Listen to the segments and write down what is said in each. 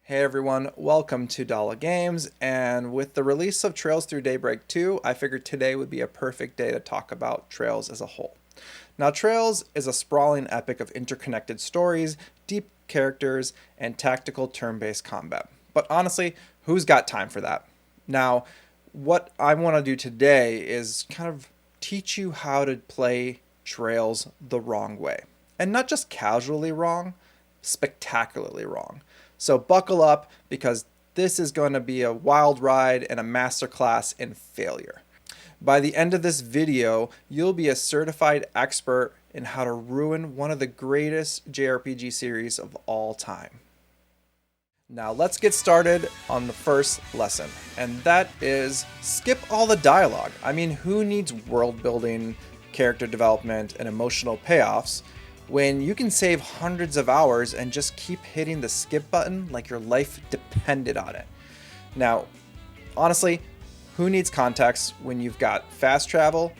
Hey everyone, welcome to Dollar Games, and with the release of Trails Through Daybreak 2, I figured today would be a perfect day to talk about Trails as a whole. Now, Trails is a sprawling epic of interconnected stories, deep characters, and tactical turn-based combat. But honestly, who's got time for that? Now, what I want to do today is kind of teach you how to play Trails the wrong way. And not just casually wrong, spectacularly wrong. So buckle up because this is going to be a wild ride and a masterclass in failure. By the end of this video, you'll be a certified expert in how to ruin one of the greatest JRPG series of all time. Now let's get started on the first lesson, and that is skip all the dialogue. I mean, who needs world building, character development, and emotional payoffs when you can save hundreds of hours and just keep hitting the skip button like your life depended on it? Now, honestly, who needs context when you've got fast travel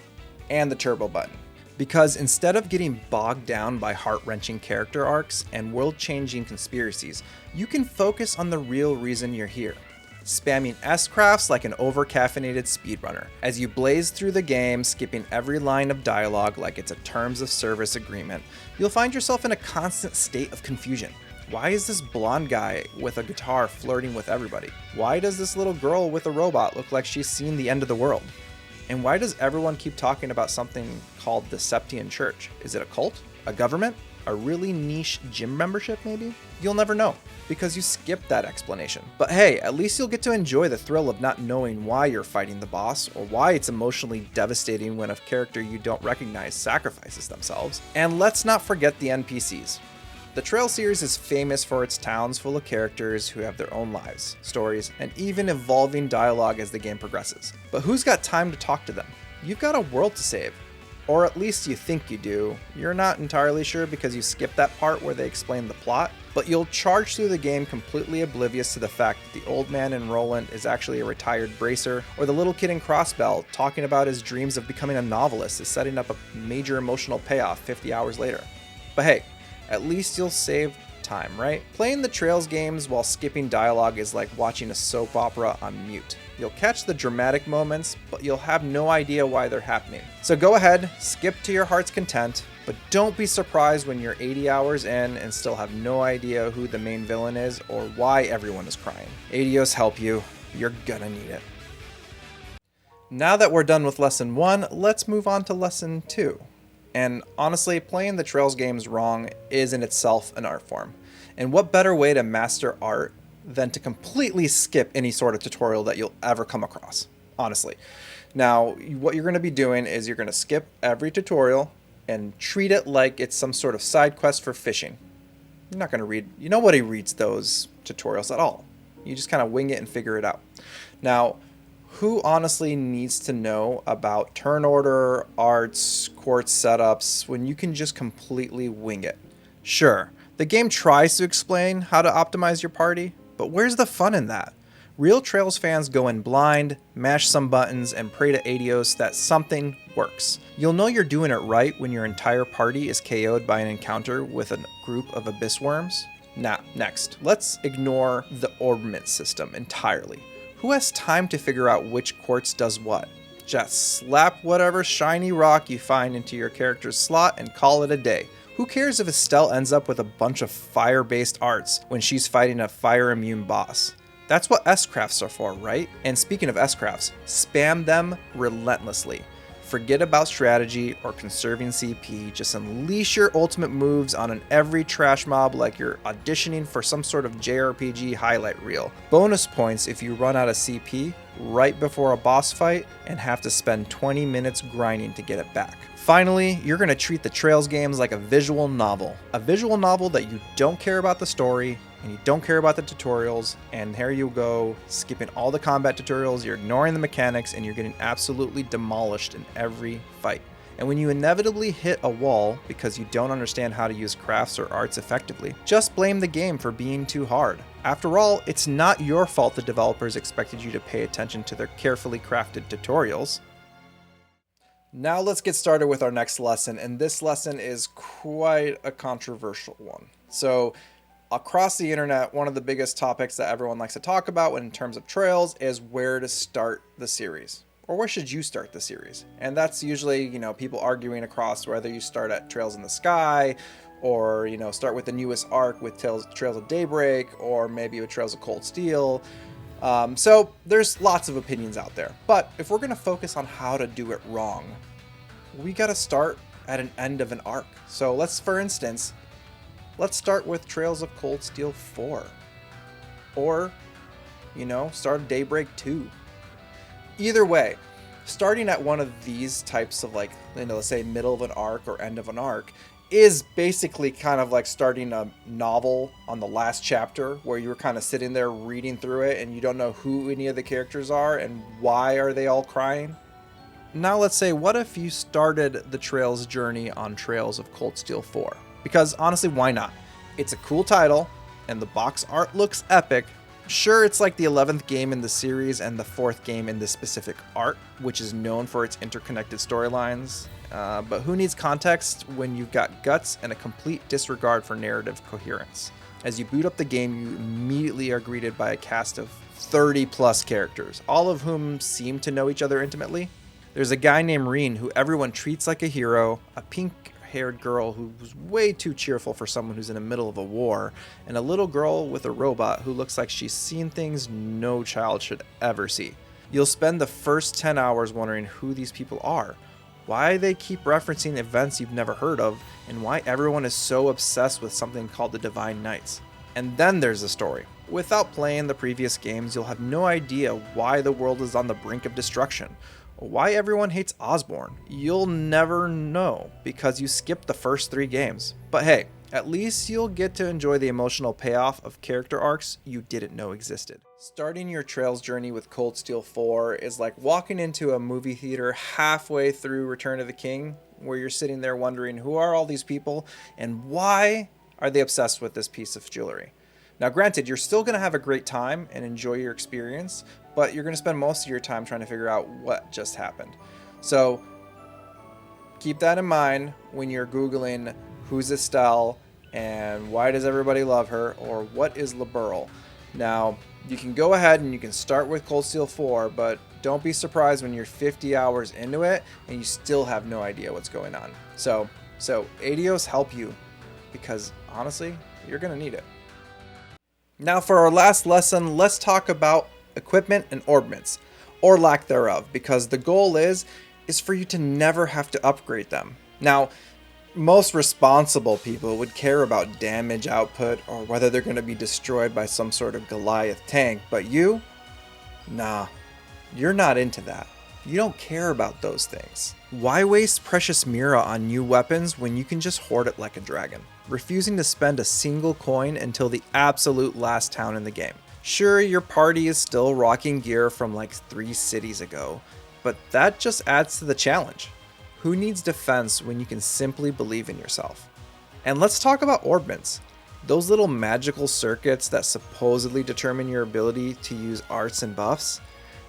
and the turbo button? Because instead of getting bogged down by heart-wrenching character arcs and world-changing conspiracies, you can focus on the real reason you're here. Spamming S-crafts like an over-caffeinated speedrunner, as you blaze through the game, skipping every line of dialogue like it's a terms of service agreement, you'll find yourself in a constant state of confusion. Why is this blonde guy with a guitar flirting with everybody? Why does this little girl with a robot look like she's seen the end of the world? And why does everyone keep talking about something called the Septian Church? Is it a cult? A government? A really niche gym membership maybe? You'll never know, because you skipped that explanation. But hey, at least you'll get to enjoy the thrill of not knowing why you're fighting the boss, or why it's emotionally devastating when a character you don't recognize sacrifices themselves. And let's not forget the NPCs. The Trail series is famous for its towns full of characters who have their own lives, stories, and even evolving dialogue as the game progresses. But who's got time to talk to them? You've got a world to save. Or at least you think you do. You're not entirely sure because you skipped that part where they explain the plot, but you'll charge through the game completely oblivious to the fact that the old man in Roland is actually a retired bracer, or the little kid in Crossbell talking about his dreams of becoming a novelist is setting up a major emotional payoff 50 hours later. But hey, at least you'll save time, right? Playing the Trails games while skipping dialogue is like watching a soap opera on mute. You'll catch the dramatic moments, but you'll have no idea why they're happening. So go ahead, skip to your heart's content, but don't be surprised when you're 80 hours in and still have no idea who the main villain is or why everyone is crying. Adios help you. You're gonna need it. Now that we're done with lesson 1, let's move on to lesson 2. And honestly, playing the Trails games wrong is in itself an art form. And what better way to master art than to completely skip any sort of tutorial that you'll ever come across, honestly. Now, what you're going to be doing is you're going to skip every tutorial and treat it like it's some sort of side quest for fishing. You're not going to read, nobody reads those tutorials at all. You just kind of wing it and figure it out. Now, who honestly needs to know about turn order, arts, quartz setups when you can just completely wing it? Sure, the game tries to explain how to optimize your party, but where's the fun in that? Real Trails fans go in blind, mash some buttons, and pray to Adios that something works. You'll know you're doing it right when your entire party is KO'd by an encounter with a group of abyss worms. Now, next, let's ignore the orbment system entirely. Who has time to figure out which quartz does what? Just slap whatever shiny rock you find into your character's slot and call it a day. Who cares if Estelle ends up with a bunch of fire-based arts when she's fighting a fire-immune boss? That's what S-crafts are for, right? And speaking of S-crafts, spam them relentlessly. Forget about strategy or conserving CP, just unleash your ultimate moves on every trash mob like you're auditioning for some sort of JRPG highlight reel. Bonus points if you run out of CP right before a boss fight and have to spend 20 minutes grinding to get it back. Finally, you're going to treat the Trails games like a visual novel. A visual novel that you don't care about the story, and you don't care about the tutorials, and here you go, skipping all the combat tutorials, you're ignoring the mechanics, and you're getting absolutely demolished in every fight. And when you inevitably hit a wall because you don't understand how to use crafts or arts effectively, just blame the game for being too hard. After all, it's not your fault the developers expected you to pay attention to their carefully crafted tutorials. Now let's get started with our next lesson, and this lesson is quite a controversial one. So Across the internet, one of the biggest topics that everyone likes to talk about in terms of Trails is where to start the series. Or where should you start the series? And that's usually, people arguing across whether you start at Trails in the Sky, or, start with the newest arc with Trails of Daybreak, or maybe with Trails of Cold Steel. So there's lots of opinions out there. But if we're going to focus on how to do it wrong, we got to start at an end of an arc. So for instance, let's start with Trails of Cold Steel 4. Or, start Daybreak 2. Either way, starting at one of these types of let's say middle of an arc or end of an arc is basically kind of like starting a novel on the last chapter where you're kind of sitting there reading through it and you don't know who any of the characters are and why are they all crying. Now let's say, what if you started the Trails journey on Trails of Cold Steel 4? Because honestly, why not? It's a cool title and the box art looks epic. Sure, it's like the 11th game in the series and the 4th game in this specific art, which is known for its interconnected storylines. But who needs context when you've got guts and a complete disregard for narrative coherence? As you boot up the game, you immediately are greeted by a cast of 30 plus characters, all of whom seem to know each other intimately. There's a guy named Reen who everyone treats like a hero, a pink-haired girl who's way too cheerful for someone who's in the middle of a war, and a little girl with a robot who looks like she's seen things no child should ever see. You'll spend the first 10 hours wondering who these people are, why they keep referencing events you've never heard of, and why everyone is so obsessed with something called the Divine Knights. And then there's the story. Without playing the previous games, you'll have no idea why the world is on the brink of destruction, or why everyone hates Osborn. You'll never know because you skipped the first 3 games. But hey, at least you'll get to enjoy the emotional payoff of character arcs you didn't know existed. Starting your Trails journey with Cold Steel 4 is like walking into a movie theater halfway through Return of the King, where you're sitting there wondering who are all these people and why are they obsessed with this piece of jewelry. Now granted, you're still going to have a great time and enjoy your experience, but you're going to spend most of your time trying to figure out what just happened. So keep that in mind when you're Googling who's Estelle and why does everybody love her, or what is Liberl. Now, you can go ahead and you can start with Cold Steel 4, but don't be surprised when you're 50 hours into it and you still have no idea what's going on. So ADOs help you because honestly, you're going to need it. Now for our last lesson, let's talk about equipment and orbments, or lack thereof, because the goal is for you to never have to upgrade them. Now, most responsible people would care about damage output or whether they're going to be destroyed by some sort of Goliath tank, but you? Nah, you're not into that. You don't care about those things. Why waste precious Mira on new weapons when you can just hoard it like a dragon, refusing to spend a single coin until the absolute last town in the game? Sure, your party is still rocking gear from like 3 cities ago, but that just adds to the challenge. Who needs defense when you can simply believe in yourself? And let's talk about orbments. Those little magical circuits that supposedly determine your ability to use arts and buffs.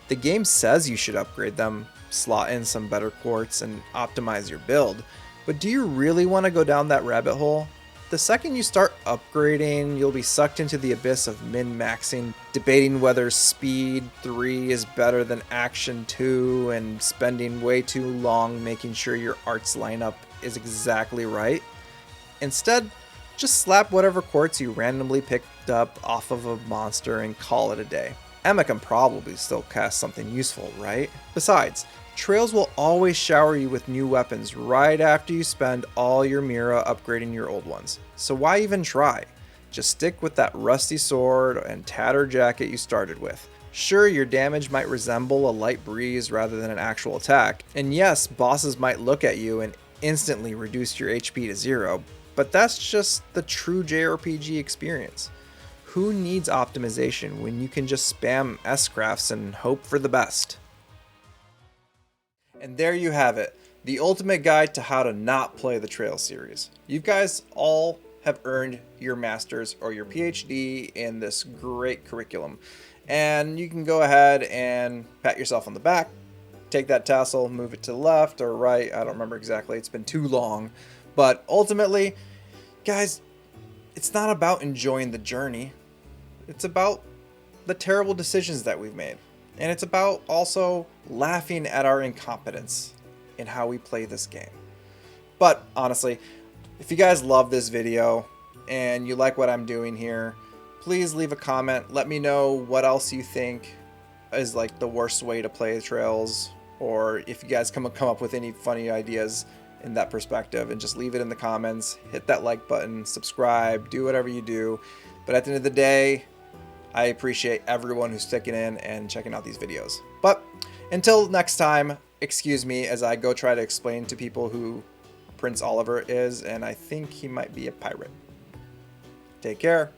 The game says you should upgrade them, slot in some better quartz, and optimize your build, but do you really want to go down that rabbit hole? The second you start upgrading, you'll be sucked into the abyss of min-maxing, debating whether Speed 3 is better than Action 2, and spending way too long making sure your arts lineup is exactly right. Instead, just slap whatever quartz you randomly picked up off of a monster and call it a day. Emma can probably still cast something useful, right? Besides, Trails will always shower you with new weapons right after you spend all your Mira upgrading your old ones. So why even try? Just stick with that rusty sword and tattered jacket you started with. Sure, your damage might resemble a light breeze rather than an actual attack, and yes, bosses might look at you and instantly reduce your HP to 0, but that's just the true JRPG experience. Who needs optimization when you can just spam S-crafts and hope for the best? And there you have it, the ultimate guide to how to not play the Trails series. You guys all have earned your master's or your PhD in this great curriculum. And you can go ahead and pat yourself on the back, take that tassel, move it to the left or right, I don't remember exactly, it's been too long. But ultimately, guys, it's not about enjoying the journey. It's about the terrible decisions that we've made. And it's about also laughing at our incompetence in how we play this game. But honestly, if you guys love this video and you like what I'm doing here, please leave a comment. Let me know what else you think is like the worst way to play Trails, or if you guys come up with any funny ideas in that perspective, and just leave it in the comments. Hit that like button, subscribe, do whatever you do. But at the end of the day, I appreciate everyone who's sticking in and checking out these videos. But until next time, excuse me as I go try to explain to people who Prince Oliver is, and I think he might be a pirate. Take care.